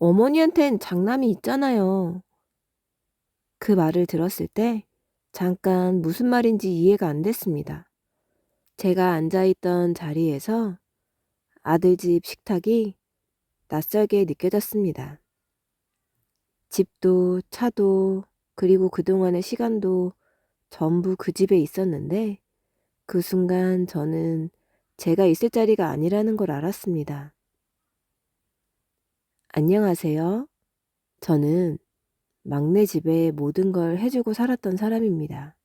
어머니한텐 장남이 있잖아요. 그 말을 들었을 때 잠깐 무슨 말인지 이해가 안 됐습니다. 제가 앉아있던 자리에서 아들 집 식탁이 낯설게 느껴졌습니다. 집도 차도 그리고 그동안의 시간도 전부 그 집에 있었는데 그 순간 저는 제가 있을 자리가 아니라는 걸 알았습니다. 안녕하세요. 저는 막내 집에 모든 걸 해주고 살았던 사람입니다.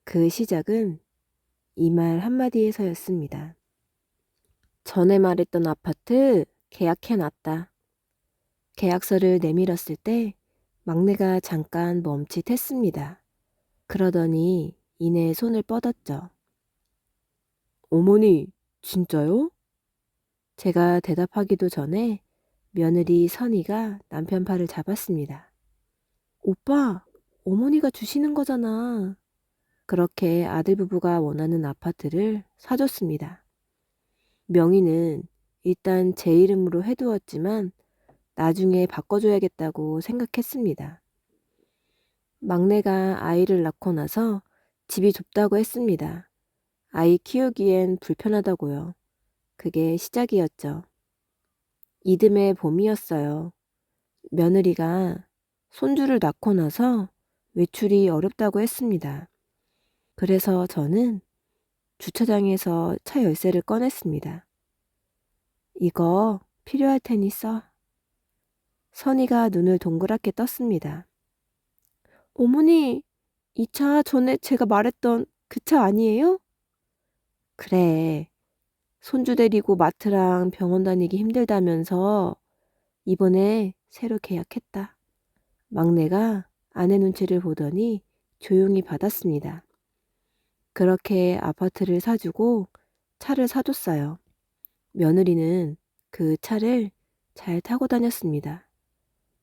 그 시작은 이 말 한마디에서였습니다. 전에 말했던 아파트 계약해놨다. 계약서를 내밀었을 때 막내가 잠깐 멈칫했습니다. 그러더니 이내 손을 뻗었죠. 어머니, 진짜요? 제가 대답하기도 전에 며느리 선희가 남편 팔을 잡았습니다. 오빠, 어머니가 주시는 거잖아. 그렇게 아들 부부가 원하는 아파트를 사줬습니다. 명의는 일단 제 이름으로 해두었지만 나중에 바꿔줘야겠다고 생각했습니다. 막내가 아이를 낳고 나서 집이 좁다고 했습니다. 아이 키우기엔 불편하다고요. 그게 시작이었죠. 이듬해 봄이었어요. 며느리가 손주를 낳고 나서 외출이 어렵다고 했습니다. 그래서 저는 주차장에서 차 열쇠를 꺼냈습니다. 이거 필요할 테니 써. 선이가 눈을 동그랗게 떴습니다. 어머니, 이 차 전에 제가 말했던 그 차 아니에요? 그래. 손주 데리고 마트랑 병원 다니기 힘들다면서 이번에 새로 계약했다. 막내가 아내 눈치를 보더니 조용히 받았습니다. 그렇게 아파트를 사주고 차를 사줬어요. 며느리는 그 차를 잘 타고 다녔습니다.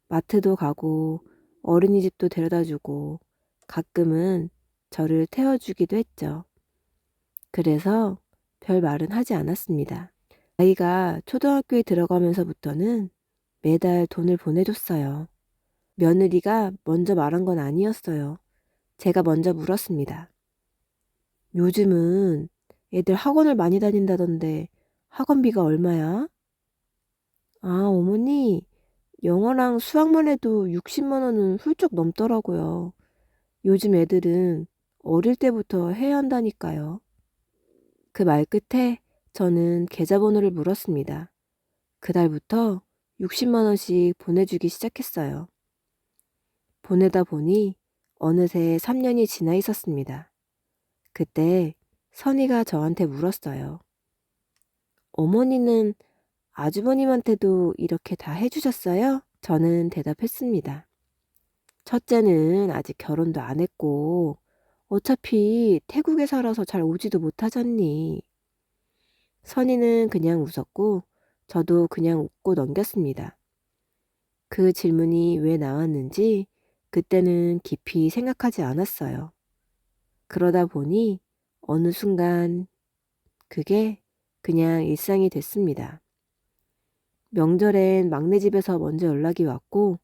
마트도 가고 어린이집도 데려다주고 가끔은 저를 태워주기도 했죠. 그래서 별 말은 하지 않았습니다. 아이가 초등학교에 들어가면서부터는 매달 돈을 보내줬어요. 며느리가 먼저 말한 건 아니었어요. 제가 먼저 물었습니다. 요즘은 애들 학원을 많이 다닌다던데 학원비가 얼마야? 아, 어머니, 영어랑 수학만 해도 60만 원은 훌쩍 넘더라고요. 요즘 애들은 어릴 때부터 해야 한다니까요. 그 말 끝에 저는 계좌번호를 물었습니다. 그달부터 60만 원씩 보내주기 시작했어요. 보내다 보니 어느새 3년이 지나 있었습니다. 그때 선이가 저한테 물었어요. 어머니는 아주버님한테도 이렇게 다 해주셨어요? 저는 대답했습니다. 첫째는 아직 결혼도 안 했고 어차피 태국에 살아서 잘 오지도 못하잖니. 선이는 그냥 웃었고 저도 그냥 웃고 넘겼습니다. 그 질문이 왜 나왔는지 그때는 깊이 생각하지 않았어요. 그러다 보니 어느 순간 그게 그냥 일상이 됐습니다. 명절엔 막내 집에서 먼저 연락이 왔고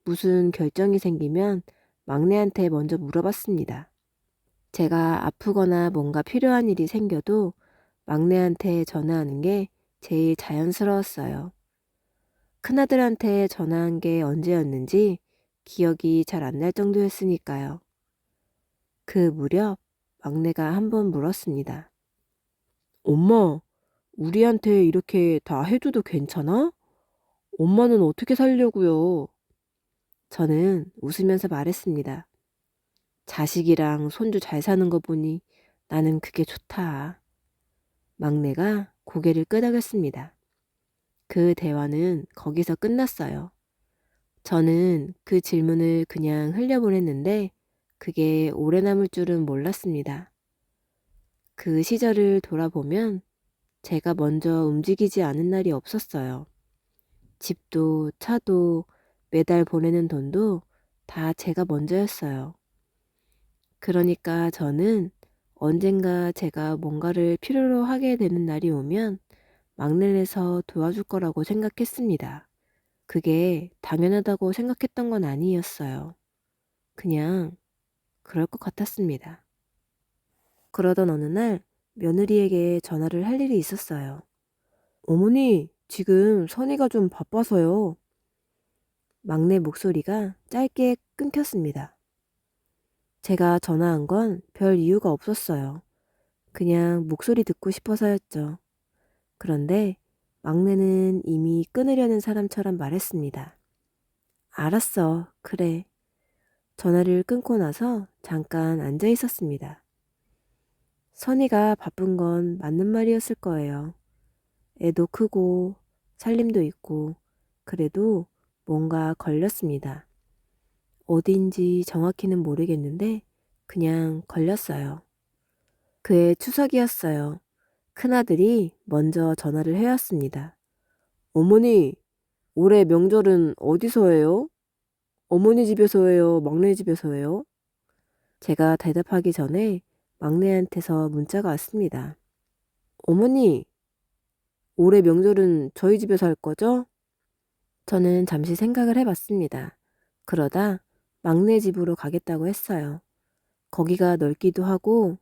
무슨 결정이 생기면 막내한테 먼저 물어봤습니다. 제가 아프거나 뭔가 필요한 일이 생겨도 막내한테 전화하는 게 제일 자연스러웠어요. 큰아들한테 전화한 게 언제였는지 기억이 잘 안 날 정도였으니까요. 그 무렵 막내가 한 번 물었습니다. 엄마, 우리한테 이렇게 다 해줘도 괜찮아? 엄마는 어떻게 살려고요? 저는 웃으면서 말했습니다. 자식이랑 손주 잘 사는 거 보니 나는 그게 좋다. 막내가 고개를 끄덕였습니다. 그 대화는 거기서 끝났어요. 저는 그 질문을 그냥 흘려보냈는데 그게 오래 남을 줄은 몰랐습니다. 그 시절을 돌아보면 제가 먼저 움직이지 않은 날이 없었어요. 집도 차도 매달 보내는 돈도 다 제가 먼저였어요. 그러니까 저는 언젠가 제가 뭔가를 필요로 하게 되는 날이 오면 막내를 해서 도와줄 거라고 생각했습니다. 그게 당연하다고 생각했던 건 아니었어요. 그냥 그럴 것 같았습니다. 그러던 어느 날 며느리에게 전화를 할 일이 있었어요. 어머니, 지금 선이가 좀 바빠서요. 막내 목소리가 짧게 끊겼습니다. 제가 전화한 건 별 이유가 없었어요. 그냥 목소리 듣고 싶어서였죠. 그런데 막내는 이미 끊으려는 사람처럼 말했습니다. 알았어, 그래. 전화를 끊고 나서 잠깐 앉아 있었습니다. 선이가 바쁜 건 맞는 말이었을 거예요. 애도 크고 살림도 있고 그래도 뭔가 걸렸습니다. 어딘지 정확히는 모르겠는데 그냥 걸렸어요. 그해 추석이었어요. 큰아들이 먼저 전화를 해왔습니다. 어머니, 올해 명절은 어디서 해요? 어머니 집에서 해요? 막내 집에서 해요? 제가 대답하기 전에 막내한테서 문자가 왔습니다. 어머니, 올해 명절은 저희 집에서 할 거죠? 저는 잠시 생각을 해봤습니다. 그러다 막내 집으로 가겠다고 했어요. 거기가 넓기도 하고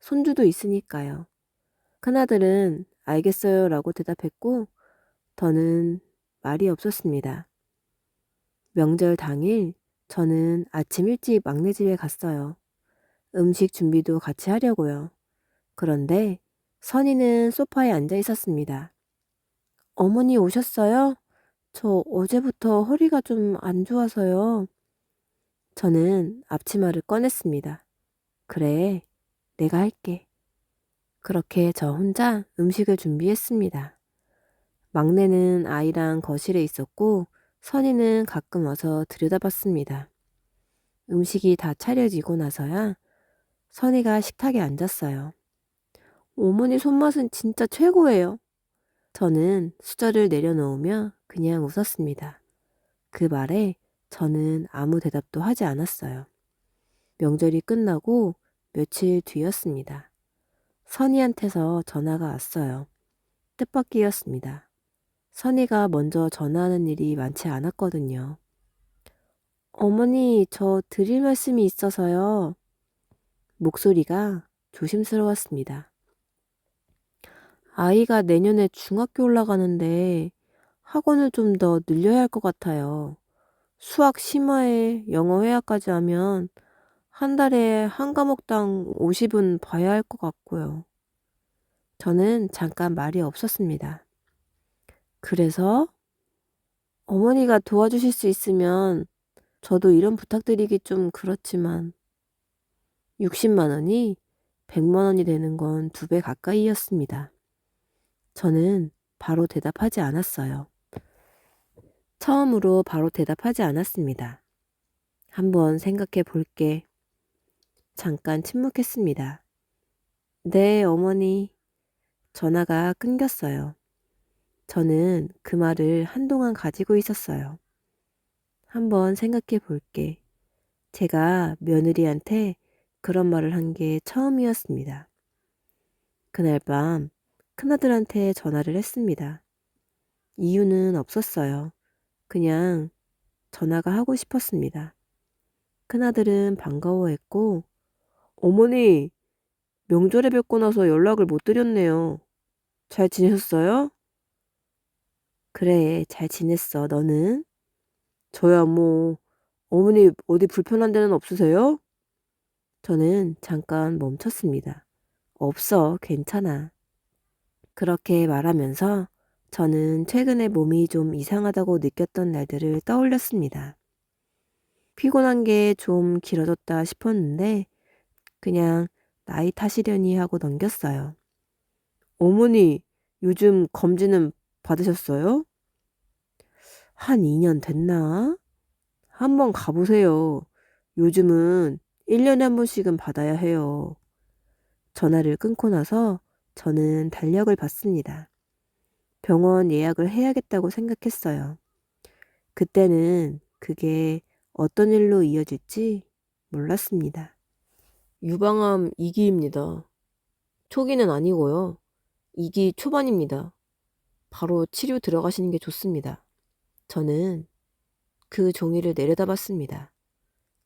손주도 있으니까요. 큰아들은 알겠어요 라고 대답했고 더는 말이 없었습니다. 명절 당일 저는 아침 일찍 막내 집에 갔어요. 음식 준비도 같이 하려고요. 그런데 선이는 소파에 앉아 있었습니다. 어머니 오셨어요? 저 어제부터 허리가 좀 안 좋아서요. 저는 앞치마를 꺼냈습니다. 그래, 내가 할게. 그렇게 저 혼자 음식을 준비했습니다. 막내는 아이랑 거실에 있었고 선이는 가끔 와서 들여다봤습니다. 음식이 다 차려지고 나서야 선이가 식탁에 앉았어요. 어머니 손맛은 진짜 최고예요. 저는 수저를 내려놓으며 그냥 웃었습니다. 그 말에 저는 아무 대답도 하지 않았어요. 명절이 끝나고 며칠 뒤였습니다. 선이한테서 전화가 왔어요. 뜻밖이었습니다. 선이가 먼저 전화하는 일이 많지 않았거든요. 어머니, 저 드릴 말씀이 있어서요. 목소리가 조심스러웠습니다. 아이가 내년에 중학교 올라가는데 학원을 좀 더 늘려야 할 것 같아요. 수학 심화에 영어 회화까지 하면 한 달에 한 과목당 50은 봐야 할 것 같고요. 저는 잠깐 말이 없었습니다. 그래서 어머니가 도와주실 수 있으면 저도 이런 부탁드리기 좀 그렇지만 60만 원이 100만 원이 되는 건 2배 가까이였습니다. 저는 바로 대답하지 않았어요. 처음으로 바로 대답하지 않았습니다. 한번 생각해 볼게. 잠깐 침묵했습니다. 네, 어머니. 전화가 끊겼어요. 저는 그 말을 한동안 가지고 있었어요. 한번 생각해 볼게. 제가 며느리한테 그런 말을 한 게 처음이었습니다. 그날 밤 큰아들한테 전화를 했습니다. 이유는 없었어요. 그냥 전화가 하고 싶었습니다. 큰아들은 반가워했고, 어머니, 명절에 뵙고 나서 연락을 못 드렸네요. 잘 지내셨어요? 그래, 잘 지냈어. 너는? 저야 뭐, 어머니 어디 불편한 데는 없으세요? 저는 잠깐 멈췄습니다. 없어, 괜찮아. 그렇게 말하면서 저는 최근에 몸이 좀 이상하다고 느꼈던 날들을 떠올렸습니다. 피곤한 게 좀 길어졌다 싶었는데 그냥 나이 탓이려니 하고 넘겼어요. 어머니, 요즘 검진은 받으셨어요? 한 2년 됐나? 한번 가보세요. 요즘은 1년에 한 번씩은 받아야 해요. 전화를 끊고 나서 저는 달력을 봤습니다. 병원 예약을 해야겠다고 생각했어요. 그때는 그게 어떤 일로 이어질지 몰랐습니다. 유방암 2기입니다. 초기는 아니고요. 2기 초반입니다. 바로 치료 들어가시는 게 좋습니다. 저는 그 종이를 내려다봤습니다.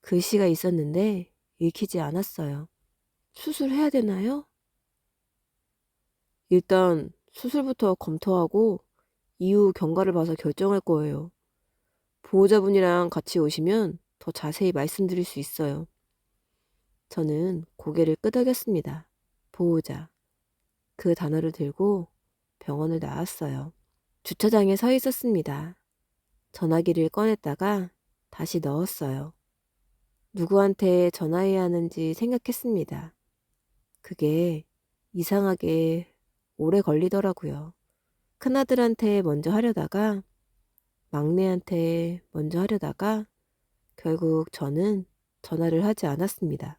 글씨가 있었는데 읽히지 않았어요. 수술해야 되나요? 일단 수술부터 검토하고 이후 경과를 봐서 결정할 거예요. 보호자분이랑 같이 오시면 더 자세히 말씀드릴 수 있어요. 저는 고개를 끄덕였습니다. 보호자. 그 단어를 들고 병원을 나왔어요. 주차장에 서 있었습니다. 전화기를 꺼냈다가 다시 넣었어요. 누구한테 전화해야 하는지 생각했습니다. 그게 이상하게 오래 걸리더라고요. 큰아들한테 먼저 하려다가 막내한테 먼저 하려다가 결국 저는 전화를 하지 않았습니다.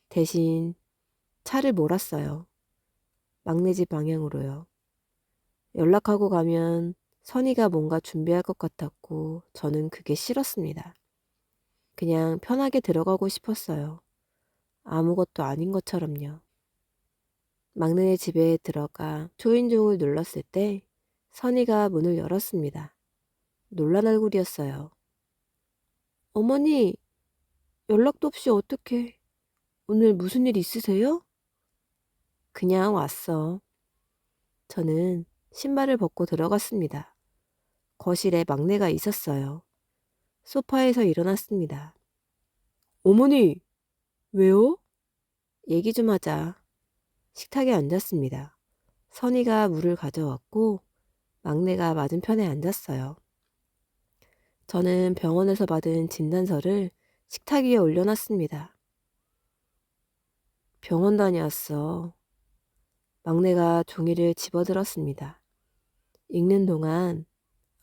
대신 차를 몰았어요. 막내 집 방향으로요. 연락하고 가면 선이가 뭔가 준비할 것 같았고 저는 그게 싫었습니다. 그냥 편하게 들어가고 싶었어요. 아무것도 아닌 것처럼요. 막내네 집에 들어가 초인종을 눌렀을 때 선이가 문을 열었습니다. 놀란 얼굴이었어요. 어머니, 연락도 없이 어떻게, 오늘 무슨 일 있으세요? 그냥 왔어. 저는 신발을 벗고 들어갔습니다. 거실에 막내가 있었어요. 소파에서 일어났습니다. 어머니, 왜요? 얘기 좀 하자. 식탁에 앉았습니다. 선이가 물을 가져왔고 막내가 맞은편에 앉았어요. 저는 병원에서 받은 진단서를 식탁 위에 올려놨습니다. 병원 다녀왔어. 막내가 종이를 집어들었습니다. 읽는 동안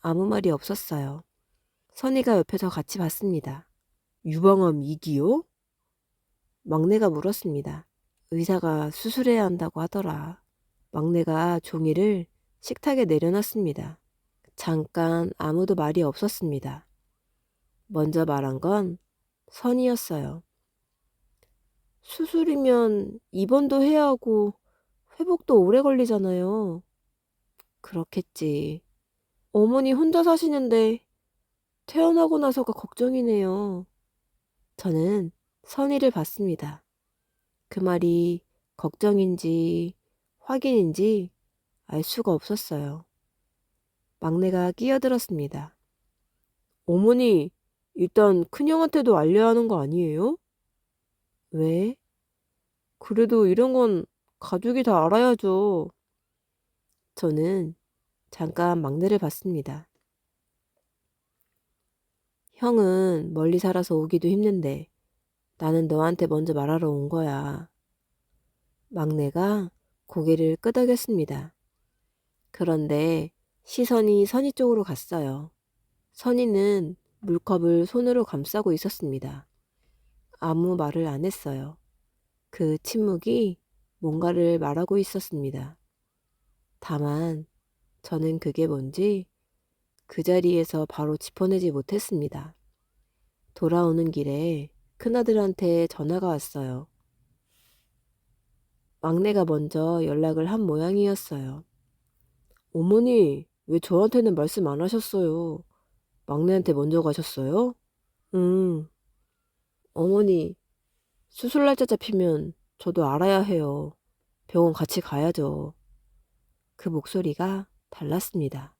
아무 말이 없었어요. 선이가 옆에서 같이 봤습니다. 유방암 2기요? 막내가 물었습니다. 의사가 수술해야 한다고 하더라. 막내가 종이를 식탁에 내려놨습니다. 잠깐 아무도 말이 없었습니다. 먼저 말한 건 선이었어요. 수술이면 입원도 해야 하고 회복도 오래 걸리잖아요. 그렇겠지. 어머니 혼자 사시는데 퇴원하고 나서가 걱정이네요. 저는 선의를 봤습니다. 그 말이 걱정인지 확인인지 알 수가 없었어요. 막내가 끼어들었습니다. 어머니, 일단 큰형한테도 알려야 하는 거 아니에요? 왜? 그래도 이런 건 가족이 다 알아야죠. 저는 잠깐 막내를 봤습니다. 형은 멀리 살아서 오기도 힘든데 나는 너한테 먼저 말하러 온 거야. 막내가 고개를 끄덕였습니다. 그런데 시선이 선희 쪽으로 갔어요. 선희는 물컵을 손으로 감싸고 있었습니다. 아무 말을 안 했어요. 그 침묵이 뭔가를 말하고 있었습니다. 다만 저는 그게 뭔지 그 자리에서 바로 짚어내지 못했습니다. 돌아오는 길에 큰아들한테 전화가 왔어요. 막내가 먼저 연락을 한 모양이었어요. 어머니, 왜 저한테는 말씀 안 하셨어요? 막내한테 먼저 가셨어요? 응. 어머니, 수술 날짜 잡히면 저도 알아야 해요. 병원 같이 가야죠. 그 목소리가 달랐습니다.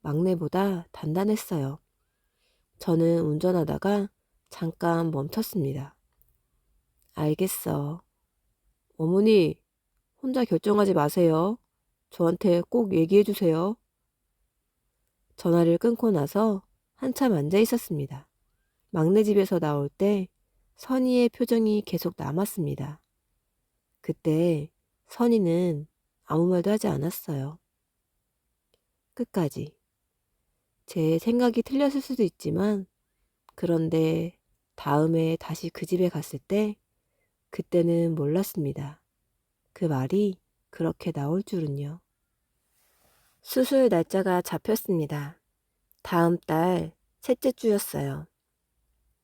막내보다 단단했어요. 저는 운전하다가 잠깐 멈췄습니다. 알겠어. 어머니, 혼자 결정하지 마세요. 저한테 꼭 얘기해 주세요. 전화를 끊고 나서 한참 앉아 있었습니다. 막내 집에서 나올 때 선희의 표정이 계속 남았습니다. 그때 선희는 아무 말도 하지 않았어요. 끝까지. 제 생각이 틀렸을 수도 있지만 그런데 다음에 다시 그 집에 갔을 때 그때는 몰랐습니다. 그 말이 그렇게 나올 줄은요. 수술 날짜가 잡혔습니다. 다음 달 셋째 주였어요.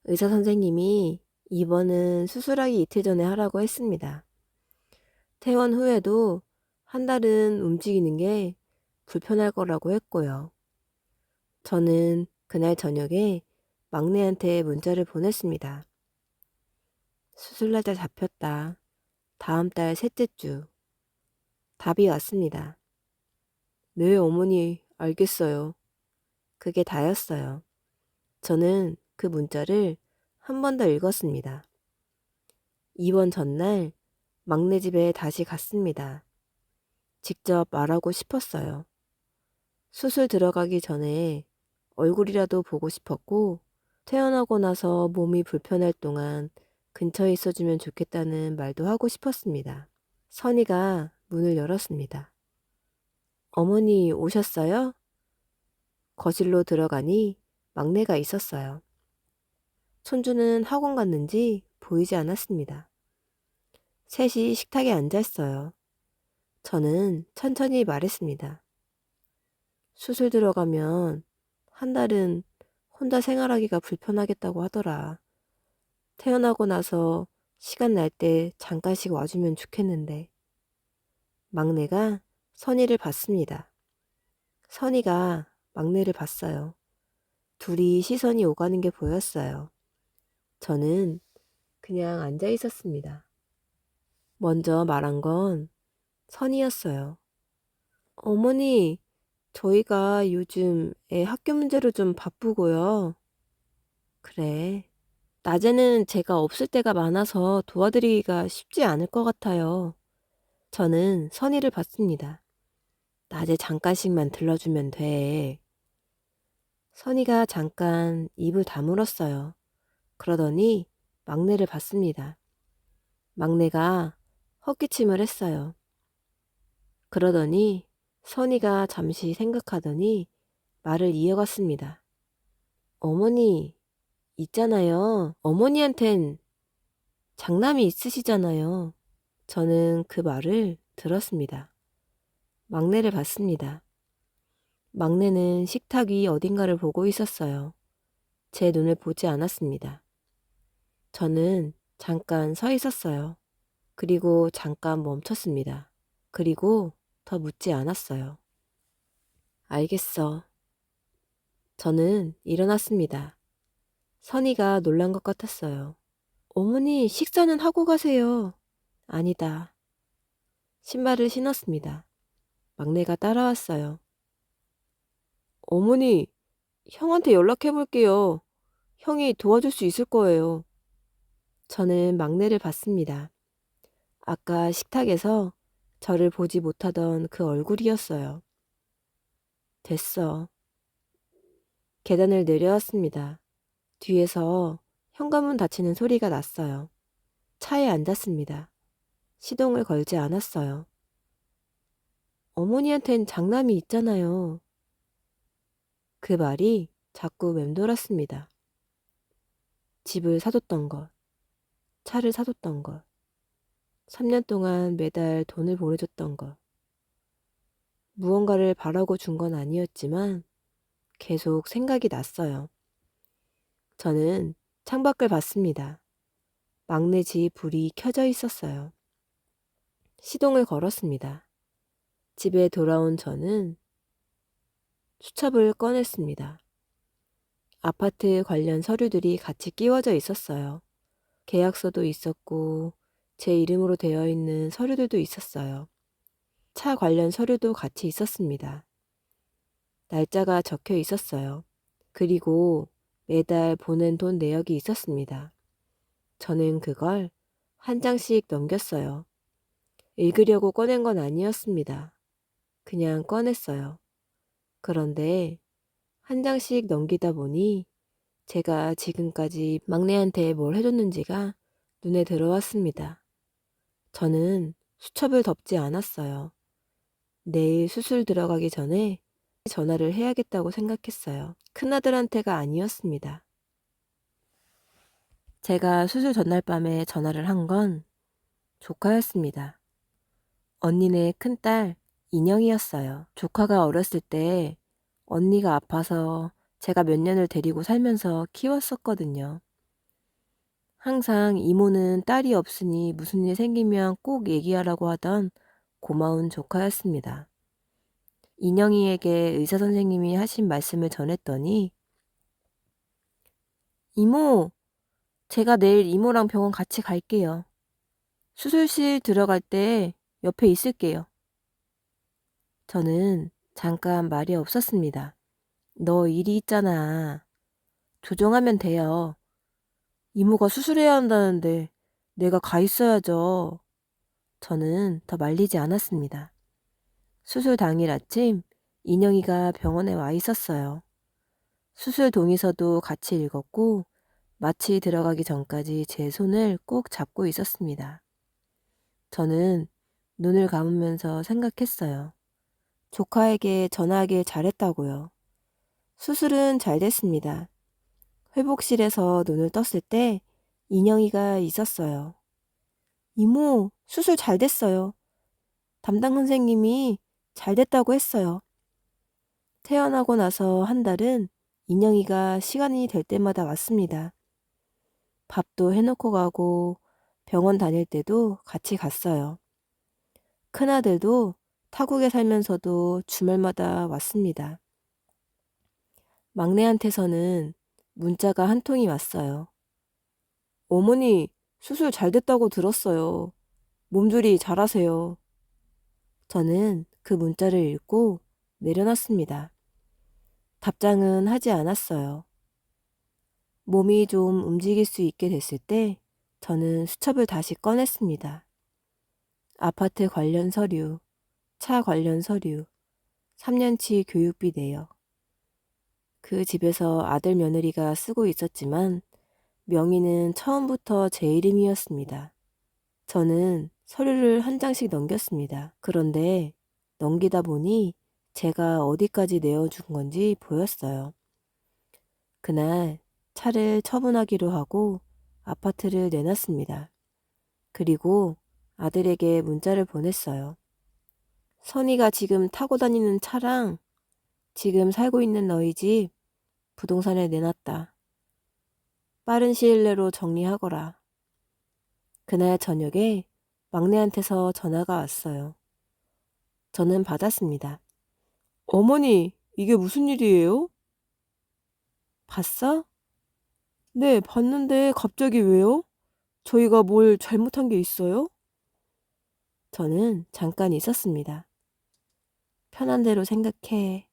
의사 선생님이 입원은 수술하기 이틀 전에 하라고 했습니다. 퇴원 후에도 한 달은 움직이는 게 불편할 거라고 했고요. 저는 그날 저녁에 막내한테 문자를 보냈습니다. 수술 날짜 잡혔다. 다음 달 셋째 주. 답이 왔습니다. 네, 어머니, 알겠어요. 그게 다였어요. 저는 그 문자를 한 번 더 읽었습니다. 입원 전날 막내 집에 다시 갔습니다. 직접 말하고 싶었어요. 수술 들어가기 전에 얼굴이라도 보고 싶었고, 퇴원하고 나서 몸이 불편할 동안 근처에 있어주면 좋겠다는 말도 하고 싶었습니다. 선이가 문을 열었습니다. 어머니 오셨어요? 거실로 들어가니 막내가 있었어요. 손주는 학원 갔는지 보이지 않았습니다. 셋이 식탁에 앉아 있어요. 저는 천천히 말했습니다. 수술 들어가면 한 달은 혼자 생활하기가 불편하겠다고 하더라. 태어나고 나서 시간 날 때 잠깐씩 와주면 좋겠는데. 막내가 선이를 봤습니다. 선이가 막내를 봤어요. 둘이 시선이 오가는 게 보였어요. 저는 그냥 앉아 있었습니다. 먼저 말한 건 선이었어요. 어머니, 저희가 요즘 애 학교 문제로 좀 바쁘고요. 그래. 낮에는 제가 없을 때가 많아서 도와드리기가 쉽지 않을 것 같아요. 저는 선의를 받습니다. 낮에 잠깐씩만 들러주면 돼. 선의가 잠깐 입을 다물었어요. 그러더니 막내를 봤습니다. 막내가 헛기침을 했어요. 그러더니 선의가 잠시 생각하더니 말을 이어갔습니다. 어머니, 있잖아요. 어머니한텐 장남이 있으시잖아요. 저는 그 말을 들었습니다. 막내를 봤습니다. 막내는 식탁 위 어딘가를 보고 있었어요. 제 눈을 보지 않았습니다. 저는 잠깐 서 있었어요. 그리고 잠깐 멈췄습니다. 그리고 더 묻지 않았어요. 알겠어. 저는 일어났습니다. 선이가 놀란 것 같았어요. 어머니, 식사는 하고 가세요. 아니다. 신발을 신었습니다. 막내가 따라왔어요. 어머니, 형한테 연락해 볼게요. 형이 도와줄 수 있을 거예요. 저는 막내를 봤습니다. 아까 식탁에서 저를 보지 못하던 그 얼굴이었어요. 됐어. 계단을 내려왔습니다. 뒤에서 현관문 닫히는 소리가 났어요. 차에 앉았습니다. 시동을 걸지 않았어요. 어머니한텐 장남이 있잖아요. 그 말이 자꾸 맴돌았습니다. 집을 사줬던 것, 차를 사줬던 것, 3년 동안 매달 돈을 보내줬던 것. 무언가를 바라고 준 건 아니었지만 계속 생각이 났어요. 저는 창밖을 봤습니다. 막내 집 불이 켜져 있었어요. 시동을 걸었습니다. 집에 돌아온 저는 수첩을 꺼냈습니다. 아파트 관련 서류들이 같이 끼워져 있었어요. 계약서도 있었고 제 이름으로 되어 있는 서류들도 있었어요. 차 관련 서류도 같이 있었습니다. 날짜가 적혀 있었어요. 그리고 매달 보낸 돈 내역이 있었습니다. 저는 그걸 한 장씩 넘겼어요. 읽으려고 꺼낸 건 아니었습니다. 그냥 꺼냈어요. 그런데 한 장씩 넘기다 보니 제가 지금까지 막내한테 뭘 해줬는지가 눈에 들어왔습니다. 저는 수첩을 덮지 않았어요. 내일 수술 들어가기 전에 전화를 해야겠다고 생각했어요. 큰아들한테가 아니었습니다. 제가 수술 전날 밤에 전화를 한 건 조카였습니다. 언니네 큰딸 인영이었어요. 조카가 어렸을 때 언니가 아파서 제가 몇 년을 데리고 살면서 키웠었거든요. 항상 이모는 딸이 없으니 무슨 일 생기면 꼭 얘기하라고 하던 고마운 조카였습니다. 인영이에게 의사 선생님이 하신 말씀을 전했더니 이모, 제가 내일 이모랑 병원 같이 갈게요. 수술실 들어갈 때 옆에 있을게요. 저는 잠깐 말이 없었습니다. 너 일이 있잖아. 조정하면 돼요. 이모가 수술해야 한다는데 내가 가 있어야죠. 저는 더 말리지 않았습니다. 수술 당일 아침 인영이가 병원에 와 있었어요. 수술 동의서도 같이 읽었고 마취 들어가기 전까지 제 손을 꼭 잡고 있었습니다. 저는 눈을 감으면서 생각했어요. 조카에게 전화하길 잘했다고요. 수술은 잘 됐습니다. 회복실에서 눈을 떴을 때 인영이가 있었어요. 이모, 수술 잘 됐어요. 담당 선생님이 잘 됐다고 했어요. 태어나고 나서 한 달은 인영이가 시간이 될 때마다 왔습니다. 밥도 해놓고 가고 병원 다닐 때도 같이 갔어요. 큰아들도 타국에 살면서도 주말마다 왔습니다. 막내한테서는 문자가 한 통이 왔어요. 어머니, 수술 잘 됐다고 들었어요. 몸조리 잘하세요. 저는 그 문자를 읽고 내려놨습니다. 답장은 하지 않았어요. 몸이 좀 움직일 수 있게 됐을 때 저는 수첩을 다시 꺼냈습니다. 아파트 관련 서류, 차 관련 서류, 3년치 교육비 내역. 그 집에서 아들 며느리가 쓰고 있었지만 명의는 처음부터 제 이름이었습니다. 저는 서류를 한 장씩 넘겼습니다. 그런데 넘기다 보니 제가 어디까지 내어준 건지 보였어요. 그날 차를 처분하기로 하고 아파트를 내놨습니다. 그리고 아들에게 문자를 보냈어요. 선이가 지금 타고 다니는 차랑 지금 살고 있는 너희 집 부동산에 내놨다. 빠른 시일 내로 정리하거라. 그날 저녁에 막내한테서 전화가 왔어요. 저는 받았습니다. 어머니, 이게 무슨 일이에요? 봤어? 네, 봤는데 갑자기 왜요? 저희가 뭘 잘못한 게 있어요? 저는 잠깐 있었습니다. 편한 대로 생각해.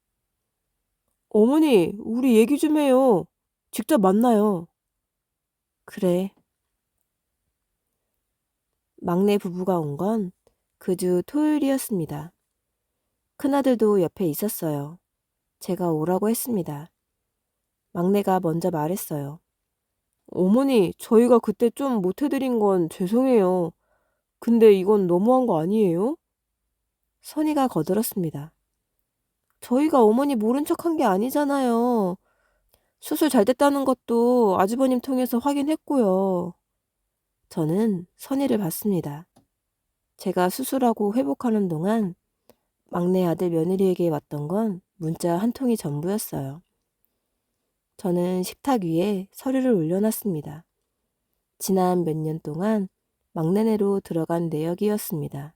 어머니, 우리 얘기 좀 해요. 직접 만나요. 그래. 막내 부부가 온 건 그 주 토요일이었습니다. 큰아들도 옆에 있었어요. 제가 오라고 했습니다. 막내가 먼저 말했어요. 어머니, 저희가 그때 좀 못해드린 건 죄송해요. 근데 이건 너무한 거 아니에요? 선이가 거들었습니다. 저희가 어머니 모른 척한 게 아니잖아요. 수술 잘 됐다는 것도 아주버님 통해서 확인했고요. 저는 선의를 봤습니다. 제가 수술하고 회복하는 동안 막내 아들 며느리에게 왔던 건 문자 한 통이 전부였어요. 저는 식탁 위에 서류를 올려놨습니다. 지난 몇 년 동안 막내네로 들어간 내역이었습니다.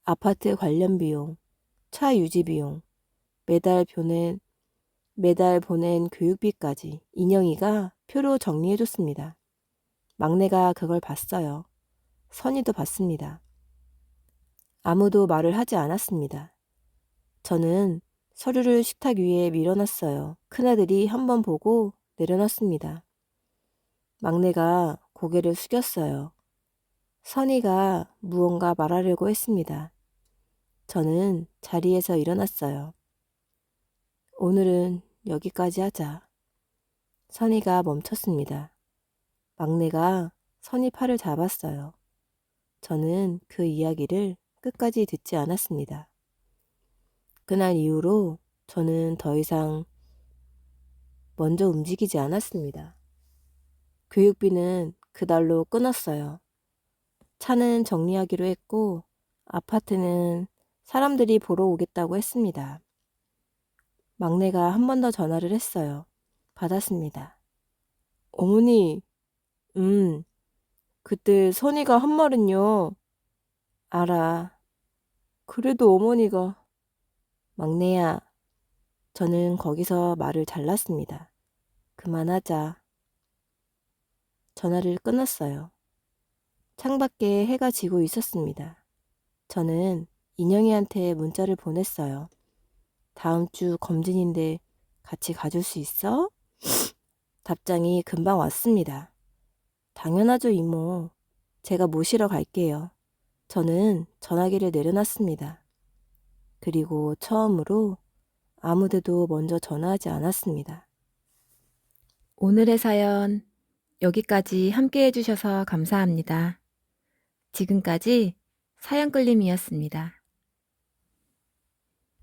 아파트 관련 비용, 차 유지 비용, 매달 보낸 교육비까지 인영이가 표로 정리해줬습니다. 막내가 그걸 봤어요. 선이도 봤습니다. 아무도 말을 하지 않았습니다. 저는 서류를 식탁 위에 밀어놨어요. 큰아들이 한번 보고 내려놨습니다. 막내가 고개를 숙였어요. 선이가 무언가 말하려고 했습니다. 저는 자리에서 일어났어요. 오늘은 여기까지 하자. 선이가 멈췄습니다. 막내가 선이 팔을 잡았어요. 저는 그 이야기를 끝까지 듣지 않았습니다. 그날 이후로 저는 더 이상 먼저 움직이지 않았습니다. 교육비는 그날로 끊었어요. 차는 정리하기로 했고 아파트는 사람들이 보러 오겠다고 했습니다. 막내가 한 번 더 전화를 했어요. 받았습니다. 어머니, 그때 선이가 한 말은요. 알아. 그래도 어머니가 막내야, 저는 거기서 말을 잘랐습니다. 그만하자. 전화를 끊었어요. 창밖에 해가 지고 있었습니다. 저는 인영이한테 문자를 보냈어요. 다음 주 검진인데 같이 가줄 수 있어? 답장이 금방 왔습니다. 당연하죠, 이모. 제가 모시러 갈게요. 저는 전화기를 내려놨습니다. 그리고 처음으로 아무데도 먼저 전화하지 않았습니다. 오늘의 사연 여기까지 함께 해주셔서 감사합니다. 지금까지 사연끌림이었습니다.